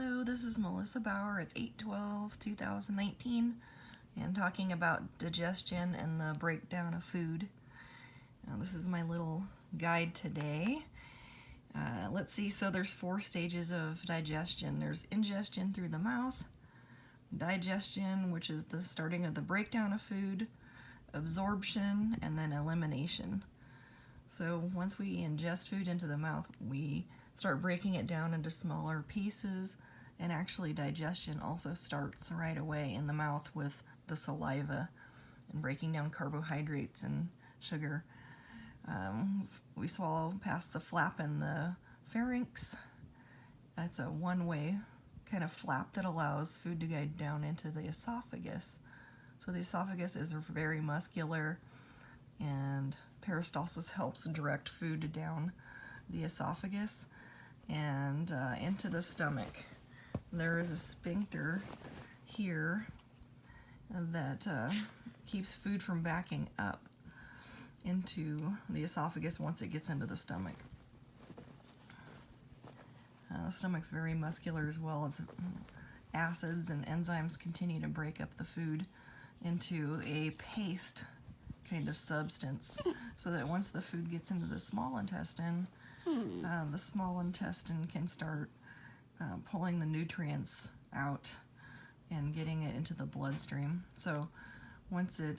Hello, this is Melissa Bauer. It's 8/12/2019 and talking about digestion and the breakdown of food. Now, this is my little guide today. Let's see, so there's 4 stages of digestion. There's ingestion through the mouth, digestion, which is the starting of the breakdown of food, absorption, and then elimination. So once we ingest food into the mouth, we start breaking it down into smaller pieces, and actually digestion also starts right away in the mouth with the saliva and breaking down carbohydrates and sugar. We swallow past the flap in the pharynx. That's a one-way kind of flap that allows food to go down into the esophagus. So the esophagus is very muscular, and peristalsis helps direct food down the esophagus and into the stomach. There is a sphincter here that keeps food from backing up into the esophagus once it gets into the stomach. The stomach's very muscular as well. It's acids and enzymes continue to break up the food into a paste kind of substance, so that once the food gets into the small intestine, the small intestine can start pulling the nutrients out and getting it into the bloodstream. So once it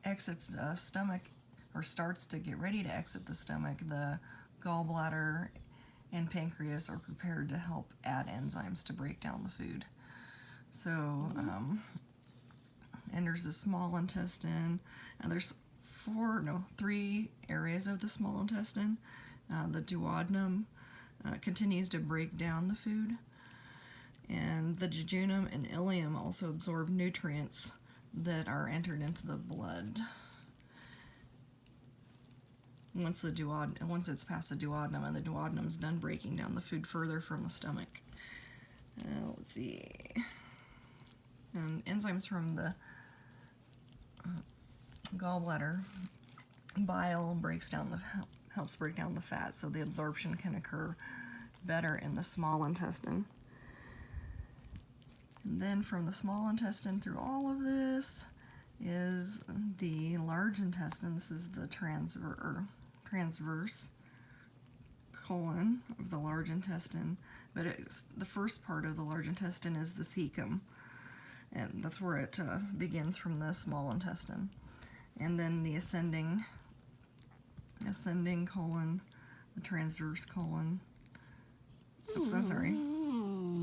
exits the stomach, or starts to get ready to exit the stomach, the gallbladder and pancreas are prepared to help add enzymes to break down the food. So enters the small intestine, and there's 3 areas of the small intestine. The duodenum continues to break down the food, and the jejunum and ileum also absorb nutrients that are entered into the blood. Once it's past the duodenum, and the duodenum's done breaking down the food further from the stomach. Let's see. And enzymes from the gallbladder, bile helps break down the fat, so the absorption can occur better in the small intestine. And then from the small intestine through all of this is the large intestine. This is the transverse colon of the large intestine, but the first part of the large intestine is the cecum, and that's where it begins from the small intestine. And then the ascending colon, the transverse colon. Oops, I'm sorry.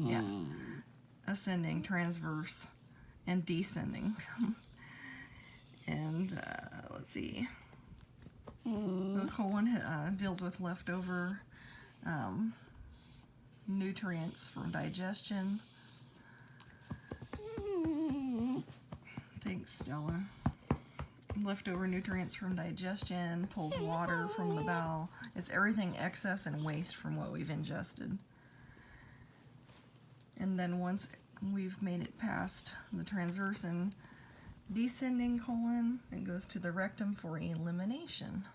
Yeah. Ascending, transverse, and descending. And let's see. The colon deals with leftover nutrients from digestion. Thanks, Stella. Leftover nutrients from digestion, pulls water from the bowel. It's everything excess and waste from what we've ingested. And then once we've made it past the transverse and descending colon, it goes to the rectum for elimination.